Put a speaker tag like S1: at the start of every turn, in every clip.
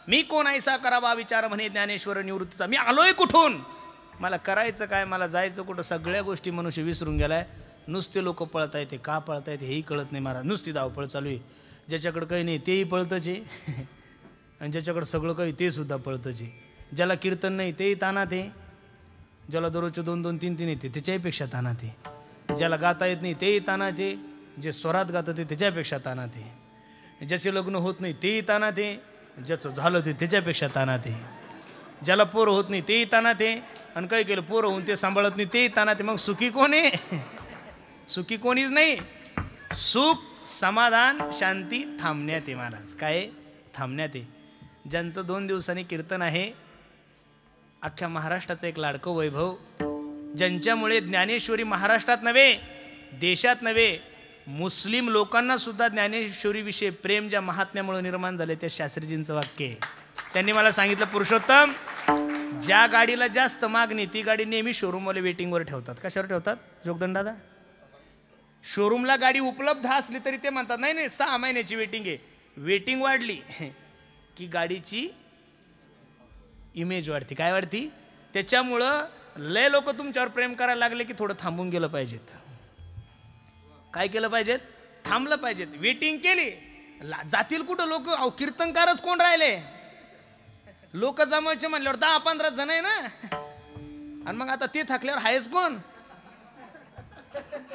S1: मी कोण ऐसा करावा विचार म्हणे ज्ञानेश्वर निवृत्तीचा. मी आलोय कुठून, मला करायचं काय, मला जायचं कुठं, सगळ्या गोष्टी मनुष्य विसरून गेलाय. नुसते लोक पळत आहेत, ते का पळत आहेत हेही कळत नाही महाराज. नुसती धावपळ चालू आहे. ज्याच्याकडं काही नाही तेही पळतच आहे आणि ज्याच्याकडं सगळं काही ते सुद्धा पळतच आहे. ज्याला कीर्तन नाही तेही तानात आहे, ज्याला दररोजचे 2-2, 3-3 येते त्याच्याहीपेक्षा तानात आहे, ज्याला गाता येत नाही तेही तानात आहे, जे स्वरात गातं ते त्याच्यापेक्षा तानात आहे, ज्याचे लग्न होत नाही तेही तानात आहे, ज्याचं झालं ते त्याच्यापेक्षा तानात आहे, ज्याला पोरं होत नाही तेही तानात आहे, आणि काही केलं पोरं होऊन ते सांभाळत नाही तेही तानात आहे. मग सुखी कोण आहे? सुखी कोणीच नाही. सुख, समाधान, शांती थांबण्यात आहे महाराज. काय थांबण्यात आहे. ज्यांचं 2 दिवसांनी कीर्तन आहे, अख्ख्या महाराष्ट्राचं एक लाडकं वैभव, ज्यांच्यामुळे ज्ञानेश्वरी महाराष्ट्रात नव्हे देशात नव्हे मुस्लिम लोकांना सुद्धा ज्ञानेश्वरीविषयी प्रेम ज्या महात्म्यामुळे निर्माण झाले, त्या शास्त्रीजींचं वाक्य आहे. त्यांनी मला सांगितलं, पुरुषोत्तम, ज्या गाडीला जास्त मागणी ती गाडी नेहमी शोरूमवाले वेटिंगवर ठेवतात. कशावर ठेवतात जोगदंड दादा? शोरूमला गाडी उपलब्ध असली तरी ते म्हणतात नाही नाही 6 महिन्याची वेटिंग आहे. वेटिंग वाढली की गाडीची इमेज वाढते. काय वाढती? त्याच्यामुळं लय लोक तुमच्यावर प्रेम करायला लागले की थोडं थांबून गेलं पाहिजेत. काय केलं पाहिजेत? थांबलं पाहिजेत. वेटिंग केली जातील कुठं लोक. अहो कीर्तनकारच कोण राहिले? लोक जमायचे म्हणल्यावर 10-15 जण आहे ना, आणि मग आता ते थकल्यावर आहेच कोण?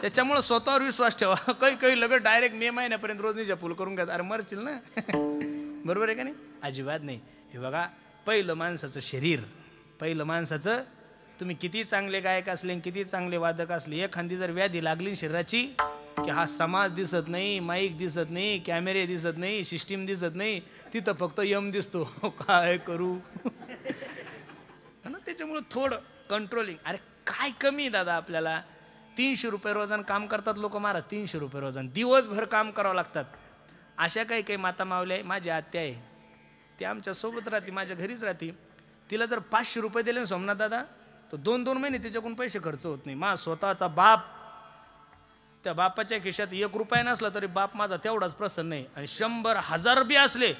S1: त्याच्यामुळे स्वतःवर विश्वास ठेवा. काही लगेच डायरेक्ट मे महिन्यापर्यंत रोजनीच्या फुल करून घ्या. अरे मरशील ना. बरोबर आहे का नाही? अजिबात नाही. हे बघा, पहिलं माणसाचं शरीर, पहिलं माणसाचं, तुम्ही किती चांगले गायक असले किती चांगले वादक असले, एखादी जर व्याधी लागली शरीराची की हा समाज दिसत नाही, माईक दिसत नाही, कॅमेरे दिसत नाही, सिस्टीम दिसत नाही, तिथं फक्त यम दिसतो. काय करू ना. त्याच्यामुळं थोडं कंट्रोलिंग. अरे काय कमी दादा आपल्याला? 300 रुपये रोजानं काम करतात लोक महाराज. 300 रुपये रोजानं दिवसभर काम करावं लागतात. अशा काही माता मावल्या आहे. माझी आत्या आहे, ती आमच्यासोबत राहते, माझ्या घरीच राहते. तिला जर 500 रुपये दिले ना सोमनाथ दादा, तर 2-2 महिने तिच्याकडून पैसे खर्च होत नाही. माझा स्वतःचा बाप, त्या बापाच्या खिशात 1 रुपया नसला तरी बाप माझा तेवढाच प्रसन्न आहे, आणि 100,000 बी असले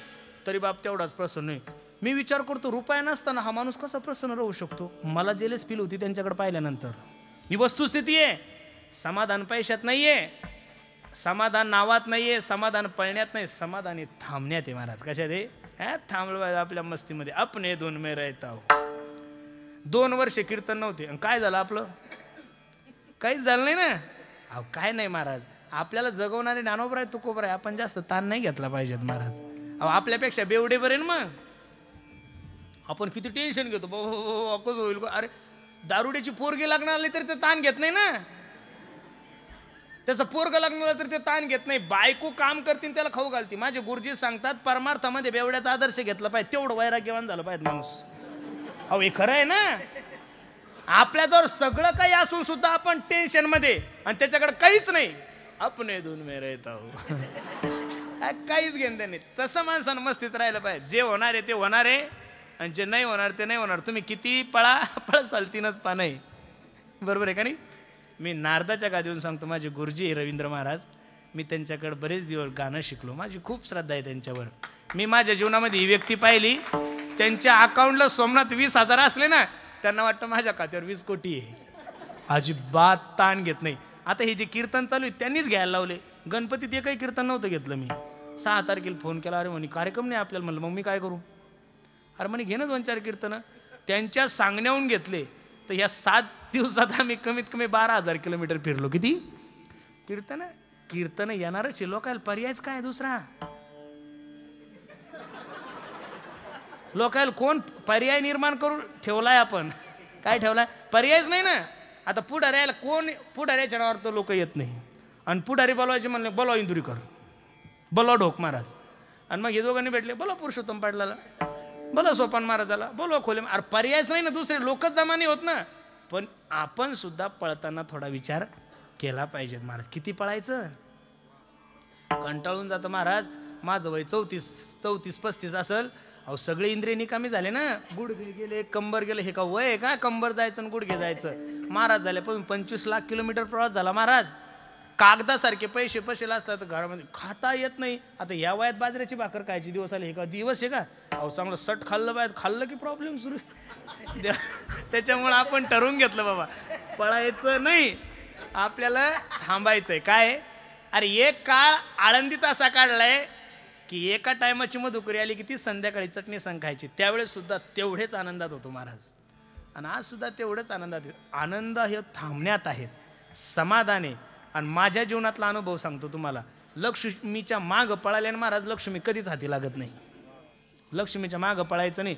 S1: तरी बाप तेवढाच प्रसन्न आहे. मी विचार करतो, रुपया नसताना हा माणूस कसा प्रसन्न राहू शकतो? मला जेलस फील होती त्यांच्याकडे पाहिल्यानंतर. ही वस्तुस्थिती आहे. समाधान पैशात नाहीये, समाधान नावात नाहीये, समाधान पळण्यात नाही, समाधान हे थांबण्यात आहे महाराज. कशात आहे? थांबलं आपल्या मस्तीमध्ये. अपने धुन में रहता हूं. 2 वर्ष कीर्तन नव्हते, आणि काय झालं आपलं? काहीच झालं नाही ना. अहो काय नाही महाराज, आपल्याला जगवणारे ज्ञानोबराय तुकोबराय, आपण जास्त ताण नाही घेतला पाहिजेत महाराज. अहो आपल्यापेक्षा बेवडे बरे ना. मग आपण किती टेन्शन घेतो, कसं होईल? अरे दारुड्याची पोरगी लागणार आली तर ते ताण घेत नाही ना, त्याचं पोरग लागणार तर ते ताण घेत नाही. बायको काम करतील त्याला खाऊ घालती. माझे गुरुजी सांगतात, परमार्थामध्ये बेवड्याचा आदर्श घेतला पाहिजे, तेवढं वैराग्यवान झालं पाहिजे माणूस. अहो हे खरं आहे ना. आपल्याजवळ सगळं काही असून सुद्धा आपण टेन्शन मध्ये, आणि त्याच्याकडे काहीच नाही. अपने धुन में रहता हूं. काहीच घेणं नाही. तसं माणसानं मस्तीत राहिलं पाहिजे. जे होणार आहे ते होणार आहे, आणि जे नाही होणार ते नाही होणार. तुम्ही किती पळसाल 3च पानं आहे. बरोबर आहे का नाही? मी नारदाच्या गादीवरून सांगतो, माझे गुरुजी रवींद्र महाराज, मी त्यांच्याकडे बरेच दिवस गाणं शिकलो. माझी खूप श्रद्धा आहे त्यांच्यावर. मी माझ्या जीवनामध्ये ही व्यक्ती पाहिली, त्यांच्या अकाउंटला सोमनाथ 20,000 असले ना, त्यांना वाटतं माझ्या खात्यावर 20 कोटी आहे. अजिबात ताण घेत नाही. आता हे जे कीर्तन चालू आहे त्यांनीच घ्यायला लावले. गणपतीत एकही कीर्तन नव्हतं घेतलं मी. 6 तारखेला फोन केला, अरे म्हणे कार्यक्रम नाही आपल्याला. म्हणलं मग मी काय करू? अरे म्हणे घे ना 2-4 कीर्तनं. त्यांच्या सांगण्याहून घेतले. तर ह्या 7 दिवसात आम्ही कमीत कमी 12,000 किलोमीटर फिरलो. किती कीर्तन येणारच आहे. लोकायला पर्यायच काय दुसरा? लोकायला कोण पर्याय निर्माण करून ठेवलाय? आपण काय ठेवलाय? पर्यायच नाही ना. आता पुढाऱ्याला कोण, पुढाऱ्याच्या नावावर तर लोक येत नाही, आणि पुढारी बोलवायचे म्हणले बोलवा इंदुरीकर, बोलवा ढोक महाराज, आणि मग हे दोघांनी भेटले बोलवा पुरुषोत्तम पाटलाला, बोलवा सोपान महाराजाला, बोलवा खोले. अरे पर्यायच नाही ना, दुसरे लोकच जमा नाही होत ना. पण आपण सुद्धा पळताना थोडा विचार केला पाहिजे महाराज. किती पळायचं? कंटाळून जातं महाराज. माझं वय 34-35 असेल. अहो सगळे इंद्रिय निकामी झाले ना. गुडघे गेले, कंबर गेले. हे का वय आहे का कंबर जायचं आणि गुडघे जायचं? महाराज झाले पण 25 लाख किलोमीटर प्रवास झाला महाराज. कागदासारखे पैसे पसेल असतात घरामध्ये, खाता येत नाही. आता या वयात बाजऱ्याची भाकर खायची दिवस आले, हे का दिवस आहे का? अहो चांगलं सट खाल्लं पाहिजे, खाल्लं की प्रॉब्लेम सुरू. त्याच्यामुळं आपण ठरवून घेतलं बाबा पळायचं नाही, आपल्याला थांबायचंय. काय अरे एक काळ आळंदीत असा काढलाय की एका टायमाची मधुकरी आली की ती संध्याकाळी चटणी संग खायची. त्यावेळेस सुद्धा तेवढेच आनंदात होतो महाराज, आणि आज सुद्धा तेवढंच आनंदात. आनंद हे थांबण्यात आहेत, समाधान आहे. आणि माझ्या जीवनातला अनुभव सांगतो तुम्हाला, लक्ष्मीच्या मागं पळाल्याने महाराज लक्ष्मी कधीच हाती लागत नाही. लक्ष्मीच्या मागं पळायचं नाही,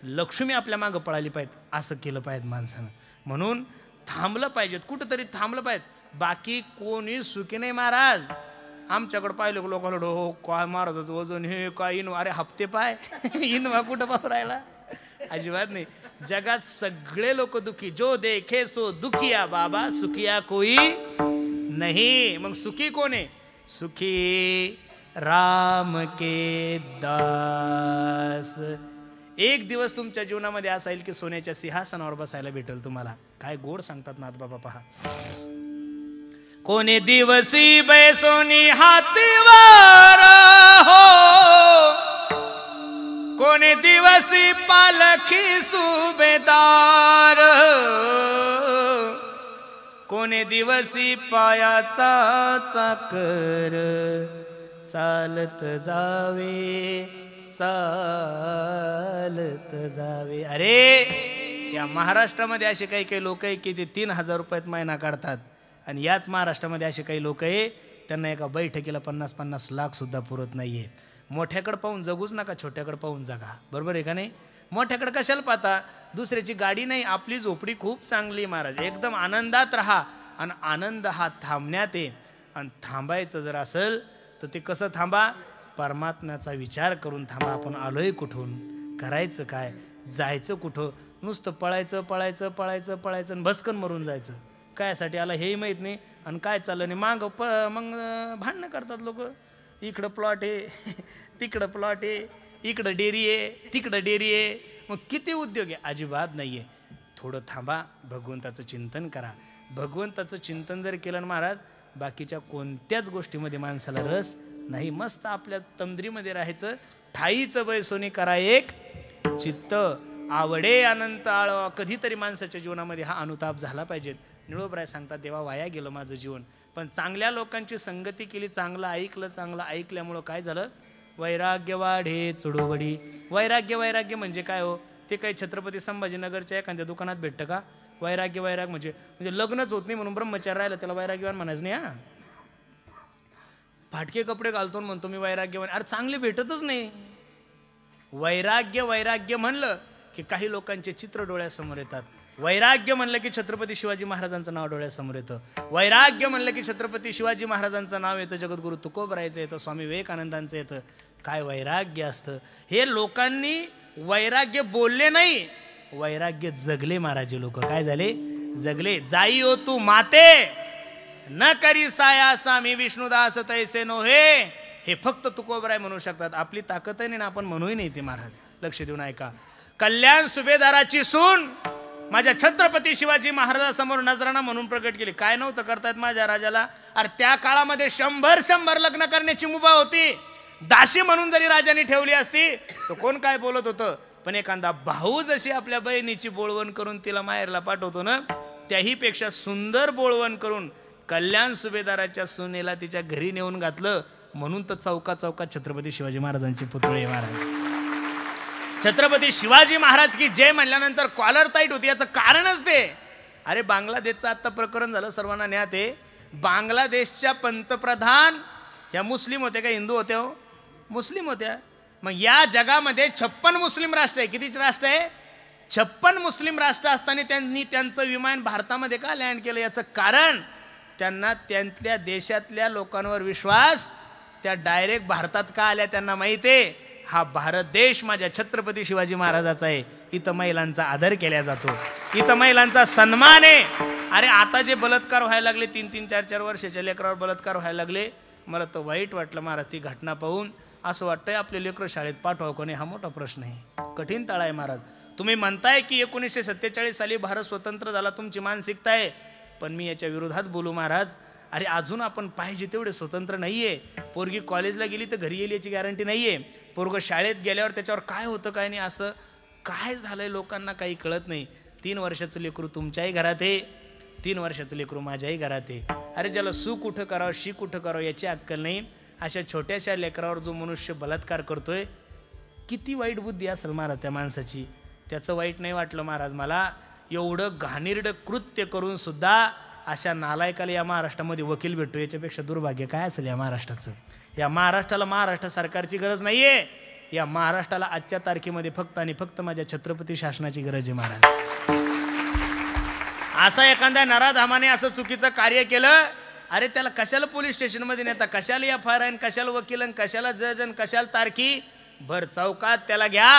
S1: लक्ष्मी आपल्या मागं पळाली पाहिजे, असं केलं पाहिजे माणसानं. म्हणून थांबलं पाहिजेत, कुठंतरी थांबलं पाहिजे. बाकी कोणी सुखी नाही महाराज. आमच्याकडं पाहिलं लोकांना, हो काय महाराजाचं वजन, हे काय इनवा, अरे हप्ते पाय इनवा कुठं पाहू राहिला, अजिबात नाही. जगात सगळे लोक दुखी, जो देखे सो दुखिया बाबा, सुखिया कोई नाही. मग सुखी कोण आहे? सुखी राम के दास. एक दिवस तुमच्या जीवनामध्ये असा येईल की सोन्याच्या सिंहासनावर बसायला भेटेल तुम्हाला. काय गोड सांगतात नाथ बाबा पहा. कोणे दिवसी बैसोनी हातीवर हो, कोणे दिवसी पालखी सुभेदार, कोणे दिवसी पायाचा चाकर, चालत जावे चालत जावे. अरे या महाराष्ट्रामध्ये असे काही काही लोक आहे की ते 3,000 रुपयात महिना काढतात, आणि याच महाराष्ट्रामध्ये असे काही लोक आहे त्यांना एका बैठकीला 50-50 लाख सुद्धा पुरत नाहीये. मोठ्याकडे पाहून जगूच नका, छोट्याकडे पाहून जगा. बरोबर आहे का नाही? मोठ्याकडे कशाला पाहता? दुसऱ्याची गाडी नाही, आपली झोपडी खूप चांगली महाराज. एकदम आनंदात राहा, आणि आनंद हा थांबण्यात आहे. आणि थांबायचं जर असेल तर ते कसं थांबा? परमात्म्याचा विचार करून थांबा. आपण आलोय कुठून, करायचं काय, जायचं कुठं? नुसतं पळायचं पळायचं पळायचं पळायचं आणि भस्कन मरून जायचं. कायसाठी आला हेही माहीत नाही, आणि काय चाललं नाही. मग भांडणं करतात लोक. इकडं प्लॉट आहे, तिकडं प्लॉट आहे, इकडं डेअरी आहे, तिकडं डेअरी आहे. मग किती उद्योग आहे? अजिबात नाही आहे. थोडं थांबा, भगवंताचं चिंतन करा. भगवंताचं चिंतन जर केलं ना महाराज, बाकीच्या कोणत्याच गोष्टीमध्ये माणसाला रस नाही. मस्त आपल्या तंद्रीमध्ये राहायचं. ठाईचं बैसोनी करा एक चित्त, आवडे अनंत आळवा. कधीतरी माणसाच्या जीवनामध्ये हा अनुताप झाला पाहिजे. निळोबराय सांगतात, देवा वाया गेलं माझं जीवन, पण चांगल्या लोकांची संगती केली, चांगलं ऐकलं. चांगलं ऐकल्यामुळं काय झालं? वैराग्य वाढे चुडोबडी. वैराग्य म्हणजे काय हो? ते काही छत्रपती संभाजीनगरच्या एखाद्या दुकानात भेटतं का? वैराग्य म्हणजे लग्नच होत नाही म्हणून ब्रह्मचार्य राहिलं त्याला वैराग्यवान म्हणायचं नाही. हा, फाटके कपडे घालतो म्हणतो मी वैराग्यवान. अरे चांगले भेटतच नाही. वैराग्य म्हणलं की काही लोकांचे चित्र डोळ्यासमोर येतात. वैराग्य म्हणलं की छत्रपती शिवाजी महाराजांचं नाव डोळ्यासमोर येतं. वैराग्य म्हणलं की छत्रपती शिवाजी महाराजांचं नाव येतं, जगद्गुरु तुकोबरायचं येतं, स्वामी विवेकानंदांचं येतं. काय वैराग्य असतं हे लोकांनी वैराग्य बोलले नाही, वैराग्य जगले महाराज लोक. काय झाले? जगले. जाई हो तू माते न करी साया सामी विष्णुदास तैसे नो हे फक्त तुकोबराय म्हणू शकतात. आपली ताकद आहे ना, आपण म्हणूही नाही ते महाराज. लक्ष देऊन ऐका. कल्याण सुभेदाराची सून माझ्या छत्रपती शिवाजी महाराजांसमोर नजराणा म्हणून प्रकट केली. काय नव्हतं करतायत माझ्या राजाला? अरे त्या काळामध्ये 100 लग्न करण्याची मुभा होती. दासी म्हणून जरी राजाने ठेवली असती तर कोण काय बोलत होतं. पण एखादा भाऊ जशी आपल्या बहिणीची बोळवण करून तिला माहेरला पाठवतो ना, त्याही पेक्षा सुंदर बोळवण करून कल्याण सुभेदाराच्या सुनेला तिच्या घरी नेऊन घातलं. म्हणून तर चौका चौकात छत्रपती शिवाजी महाराजांचे पुतळे महाराज. छत्रपती शिवाजी महाराज की जय म्हणल्यानंतर कॉलर टाईट होती. याचं कारणच ते. अरे बांगलादेशचं आता प्रकरण झालं, सर्वांना ज्ञात आहे. बांगलादेशच्या पंतप्रधान ह्या मुस्लिम होत्या का हिंदू होत्या? हो, मुस्लिम होत्या. मग या जगामध्ये 56 मुस्लिम राष्ट्र आहे. कितीच राष्ट्र आहे? 56 मुस्लिम राष्ट्र असताना त्यांनी त्यांचं विमान भारतामध्ये का लँड केलं? याचं कारण त्यांना त्यांच्या देशातल्या लोकांवर विश्वास, त्या डायरेक्ट भारतात का आल्या त्यांना माहिती आहे. हा भारत देश माझ्या छत्रपती शिवाजी महाराजाचा आहे. इथं महिलांचा आदर केला जातो, इथं महिलांचा सन्मान आहे. अरे आता जे बलात्कार व्हायला लागले, 3-3, 4-4 वर्षाच्या लेकरावर बलात्कार व्हायला लागले, मला तर वाईट वाटलं महाराज ती घटना पाहून. असं वाटतंय आपले लेकरं शाळेत पाठवावं कोणी, हा मोठा प्रश्न आहे. कठीण तळा आहे महाराज. तुम्ही म्हणताय की 1947 साली भारत स्वतंत्र झाला, तुमची मानसिकता आहे. पण मी याच्या विरोधात बोलू महाराज. अरे अजून आपण पाहिजे तेवढे स्वतंत्र नाहीये. पोरगी कॉलेजला गेली तर घरी येईल याची गॅरंटी नाहीये. पोरगं शाळेत गेल्यावर त्याच्यावर काय होतं काय नाही, असं काय झालंय लोकांना काही कळत नाही. 3 वर्षाचं लेकरू तुमच्याही घरात आहे, 3 वर्षाचं लेकरू माझ्याही घरात आहे. अरे ज्याला सुख कुठं करावं शी कुठं करावं याची अक्कल नाही, अशा छोट्याशा लेकरावर जो मनुष्य बलात्कार करतोय, किती वाईट बुद्धी असेल महाराज त्या माणसाची. त्याचं वाईट नाही वाटलं महाराज मला. एवढं घाणेरडं कृत्य करून सुद्धा अशा नालायकाला या महाराष्ट्रामध्ये वकील भेटतो, याच्यापेक्षा दुर्भाग्य काय असेल या महाराष्ट्राचं. या महाराष्ट्राला महाराष्ट्र सरकारची गरज नाही आहे. या महाराष्ट्राला आजच्या तारखेमध्ये फक्त आणि फक्त माझ्या छत्रपती शासनाची गरज आहे महाराज. असा एखाद्या नराधामाने असं चुकीचं कार्य केलं, अरे त्याला कशाला पोलीस स्टेशनमध्ये नेता, कशाला FIR, कशाला वकील, कशाला जज, कशाला तारखी. भर चौकात त्याला घ्या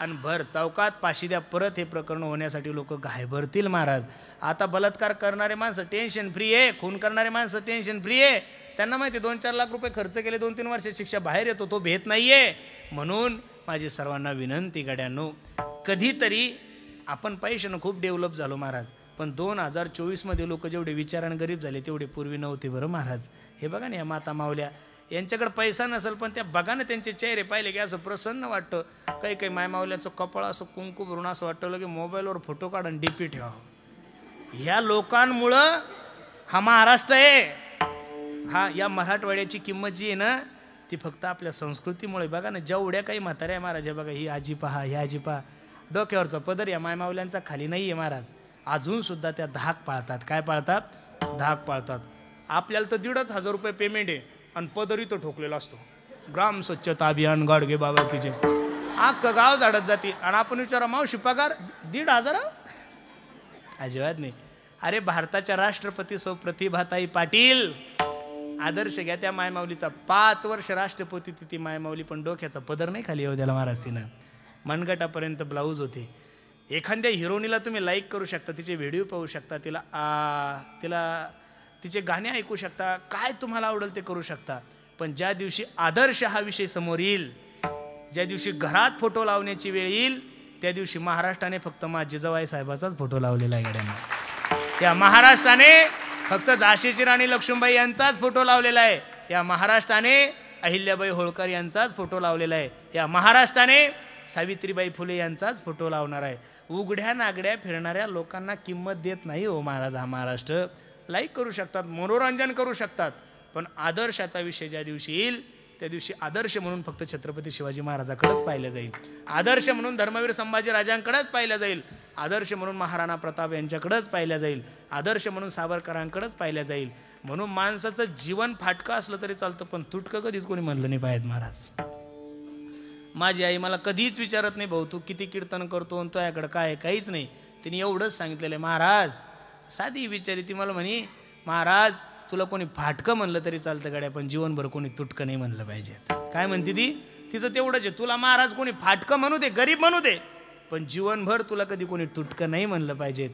S1: आणि भर चौकात फाशी द्या. परत हे प्रकरण होण्यासाठी लोक घाबरतील महाराज. आता बलात्कार करणारे माणसं टेन्शन फ्री आहे, खून करणारे माणसं टेन्शन फ्री आहे. त्यांना माहिती 2-4 लाख रुपये खर्च केले, 2-3 वर्ष शिक्षा, बाहेर येतो, तो भेट नाहीये. म्हणून माझी सर्वांना विनंती गड्यांनो, कधीतरी आपण पैशानं खूप डेव्हलप झालो महाराज, पण 2024 मध्ये लोक जेवढे विचारानं गरीब झाले तेवढे पूर्वी नव्हते बरं महाराज. हे बघा ना, या माता मावल्या यांच्याकडे पैसा नसेल पण त्या बघा ना त्यांचे चेहरे पाहिले की असं प्रसन्न वाटतं. काही काही मायमावल्याचं कपाळ असं कुंकू भरून असं वाटतं की मोबाईलवर फोटो काढून DP ठेवावं. ह्या लोकांमुळं हा महाराष्ट्र आहे. हा या मराठवाड्याची किंमत जी आहे ना ती फक्त आपल्या संस्कृतीमुळे. बघा ना जेवढ्या काही म्हाताऱ्या महाराज, बघा ही आजी पहा, ही आजी पहा, डोक्यावरचा पदर या मायमावल्यांचा खाली नाही आहे महाराज. अजून सुद्धा त्या धाक पाळतात. काय पाळतात? धाक पाळतात. आपल्याला तर 1,500 रुपये पेमेंट आहे आणि पदरी तो ठोकलेला असतो. ग्राम स्वच्छता अभियान गाडगे बाबा की जय, अख्खं गाव झाडत जाते. आणि आपण विचारा मावशी पगार 1,500? अजिबात नाही. अरे भारताच्या राष्ट्रपती सौ प्रतिभाताई पाटील, आदर्श घ्या त्या मायमाऊलीचा. 5 वर्ष राष्ट्रपती ती मायमाऊली, पण डोक्याचा पदर नाही खाली येऊ द्याला महाराज. तिनं मनगटापर्यंत ब्लाऊज होते. एखाद्या हिरोनीला तुम्ही लाईक करू शकता, तिचे व्हिडिओ पाहू शकता, तिला तिचे गाणे ऐकू शकता, काय तुम्हाला आवडेल ते करू शकता. पण ज्या दिवशी आदर्श हा विषय समोर येईल, ज्या दिवशी घरात फोटो लावण्याची वेळ येईल, त्या दिवशी महाराष्ट्राने फक्त जिजाबाई साहेबाचाच फोटो लावलेला आहे गड्यांना. या महाराष्ट्राने फक्त झाशीची राणी लक्ष्मीबाई यांचाच फोटो लावलेला आहे. या महाराष्ट्राने अहिल्याबाई होळकर यांचाच फोटो लावलेला आहे. या महाराष्ट्राने सावित्रीबाई फुले यांचाच फोटो लावणार आहे. उघड्या नागड्या फिरणाऱ्या लोकांना किंमत देत नाही हो महाराज हा महाराष्ट्र. लाईक करू शकतात, मनोरंजन करू शकतात, पण आदर्शाचा विषय ज्या दिवशी येईल त्या दिवशी आदर्श म्हणून फक्त छत्रपती शिवाजी महाराजाकडेच पाहिलं जाईल. आदर्श म्हणून धर्मवीर संभाजी राजांकडेच पाहिलं जाईल. आदर्श म्हणून महाराणा प्रताप यांच्याकडेच पाहिलं जाईल. आदर्श म्हणून सावरकरांकडेच पाहिलं जाईल. म्हणून माणसाचं जीवन फाटकं असलं तरी चालतं, पण तुटकं कधीच कोणी म्हणलं नाही पाहिजे महाराज. माझी आई मला कधीच विचारत नाही, भाऊ तू किती कीर्तन करतो आणि तुझ्याकडं काय, काहीच नाही. तिने एवढंच सांगितलेलं आहे महाराज. साधी विचारी ती मला म्हणे, महाराज तुला कोणी फाटकं म्हणलं तरी चालतं गड्या, पण जीवनभर कोणी तुटकं नाही म्हणलं पाहिजे. काय म्हणते ती? तिचं तेवढंच आहे, तुला महाराज कोणी फाटकं म्हणू दे, गरीब म्हणू दे, पण जीवनभर तुला कधी कोणी तुटकं नाही म्हणलं पाहिजे.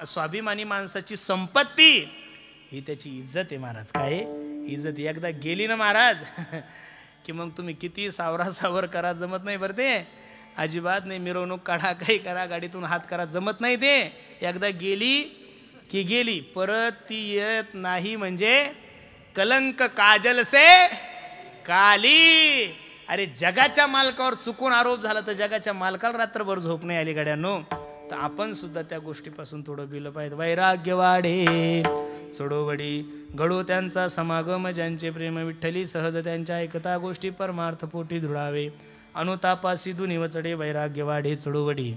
S1: स्वाभिमानी माणसाची संपत्ती ही त्याची इज्जत आहे महाराज. काय इज्जत एकदा गेली ना महाराज की मग तुम्ही किती सावर करा जमत नाही बरं. ते अजिबात नाही. मिरवणूक काढा, काही करा, गाडीतून हात करा, जमत नाही. ते एकदा गेली की गेली, परत ती येत नाही. म्हणजे कलंक काजल से काली. अरे जगाच्या मालकावर चुकून आरोप झाला तर जगाच्या मालकाला रात्रभर झोप नाही आली गड्यांनो. तर आपण सुद्धा त्या गोष्टीपासून थोडं भिलं पाहिजे. वैराग्य वाढे चढोवडी घडो त्यांचा समागम, ज्यांचे प्रेम विठ्ठली सहज त्यांच्या ऐकता गोष्टी परमार्थ पोटी धुळावे. अनुतापासी दुनिव चढे वैराग्य वाढे चढोवडी.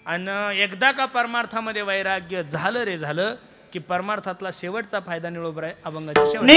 S1: आणि एकदा का परमार्थामध्ये वैराग्य झालं रे झालं की परमार्थातला शेवटचा फायदा निळोबर आहे. अभंगाच्या शेवट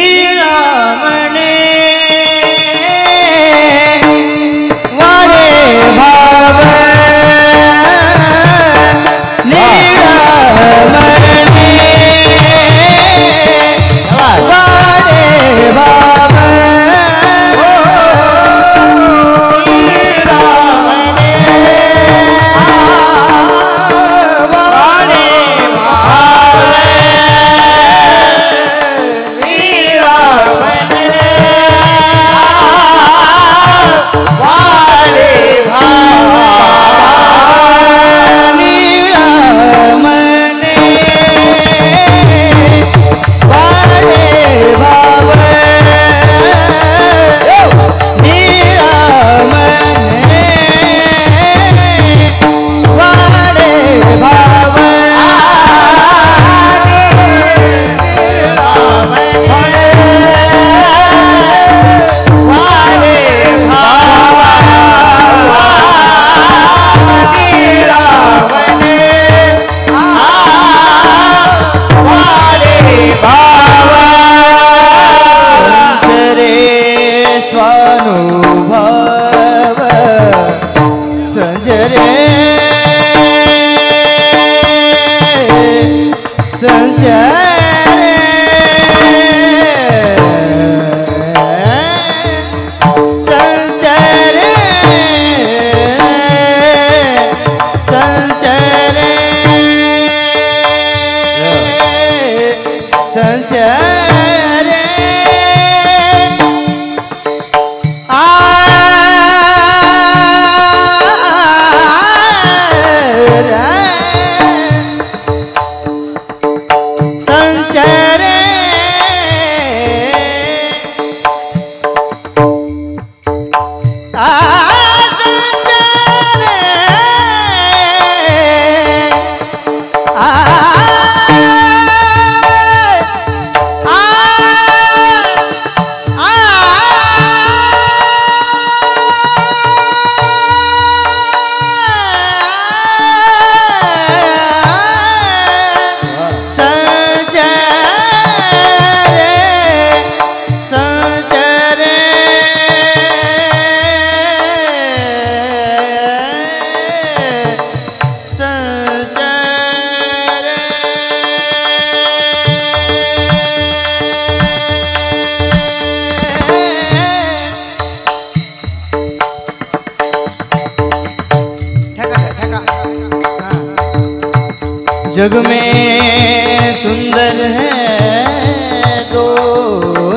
S2: जग में सुंदर है दो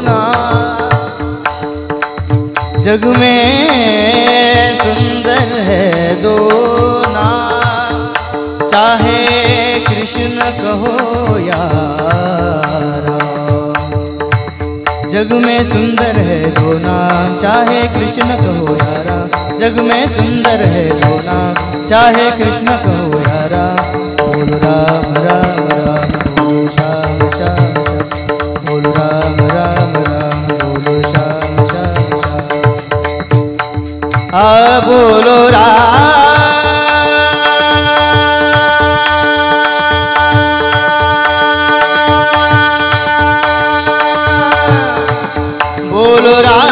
S2: नाम, जग में सुंदर है दो नाम, चाहे कृष्ण कहो या राम। जग में सुंदर है दो नाम, चाहे कृष्ण कहो या राम। जग में सुंदर है दो नाम, चाहे कृष्ण कहो या राम। बोल राम राम राम, बोलो श्याम श्याम श्याम। बोल राम राम राम, बोलो श्याम श्याम श्याम। आ बोलो राम, बोलो राम।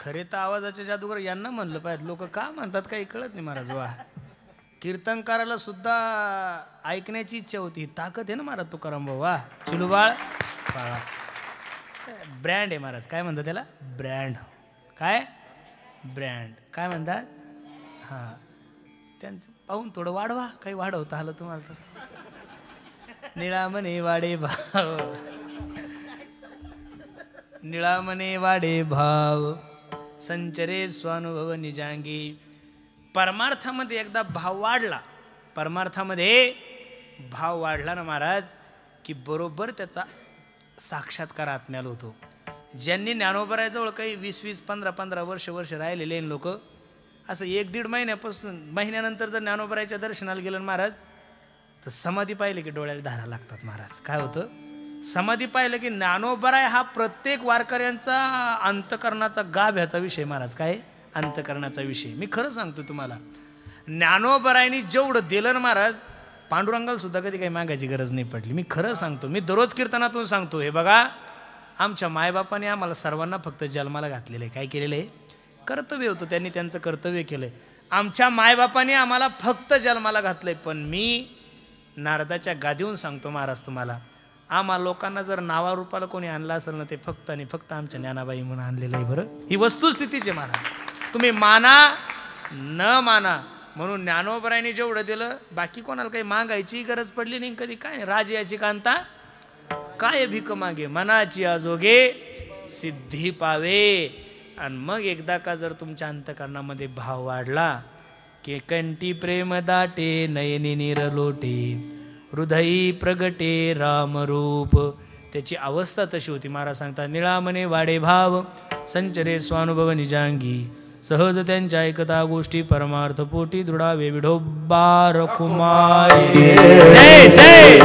S1: खरे तर आवाजाचे जादूगर यांना म्हणलं पाहिजे, लोक का म्हणतात काही कळत नाही महाराज. वा, कीर्तनकाराला सुद्धा ऐकण्याची इच्छा होती, ताकद आहे ना महाराज तुकाराम भाऊ. वा चिलूबाळ ब्रँड आहे महाराज. काय म्हणतात त्याला? ब्रँड. काय ब्रँड काय म्हणतात? हां, त्यांचं पाहून थोडं वाढवा, काही वाढवता आलं तुम्हाला तर. निळामणे वाडे भाव, निळामणे वाडे भाव, संचरे स्वानुभव निजांगी. परमार्थामध्ये एकदा भाव वाढला, परमार्थामध्ये भाव वाढला ना महाराज, की बरोबर त्याचा साक्षात्कार आत्म्याला होतो. ज्यांनी ज्ञानोबरायजवळ काही 20-20, 15-15 वर्ष राहिलेले लोक, असं 1-1.5 महिन्यानंतर जर ज्ञानोबरायच्या दर्शनाला गेलं महाराज, तर समाधी पाहिलं की डोळ्याला धारा लागतात महाराज. काय होतं? समाधी पाहिलं की ज्ञानोबराय हा प्रत्येक वारकऱ्यांचा अंतकरणाचा गाभ्याचा विषय महाराज. काय? अंतकरणाचा विषय. मी खरं सांगतो तुम्हाला, ज्ञानोबरायनी जेवढं दिलं ना महाराज, पांडुरंगाला सुद्धा कधी काही मागायची गरज नाही पडली. मी खरं सांगतो, मी दररोज कीर्तनातून सांगतो, हे बघा, आमच्या मायबापाने आम्हाला सर्वांना फक्त जन्माला घातलेलं आहे. काय केलेलं आहे? कर्तव्य होतं, त्यांनी त्यांचं कर्तव्य केलं आहे. आमच्या मायबापाने आम्हाला फक्त जन्माला घातलं आहे. पण मी नारदाच्या गादीहून सांगतो महाराज तुम्हाला, आम्हा लोकांना जर नावारूपाला कोणी आणलं असेल ना, ते फक्त आणि फक्त आमच्या ज्ञानाबाई म्हणून आणलेलं आहे. बरं, ही वस्तुस्थितीचे महाराज, तुम्ही माना न माना. म्हणून ज्ञानोबरायने जेवढं दिलं, बाकी कोणाला काही मागायची गरज पडली नाही कधी. काय राज याची कांता काय भीक मागे, मनाची आजोगे सिद्धी पावे. आणि मग एकदा का जर तुमच्या अंतकरणामध्ये भाव वाढला, की कंठी प्रेम दाटे, नयनी निरलोटे, हृदयी प्रगटे रामरूप, त्याची अवस्था तशी होती. महाराज सांगतात, निळामने वाडे भाव, संचरे स्वानुभव निजांगी, सहज त्यांच्या ऐकता गोष्टी, परमार्थ पोटी दृढावे विढोबा रखुमाई. जय जय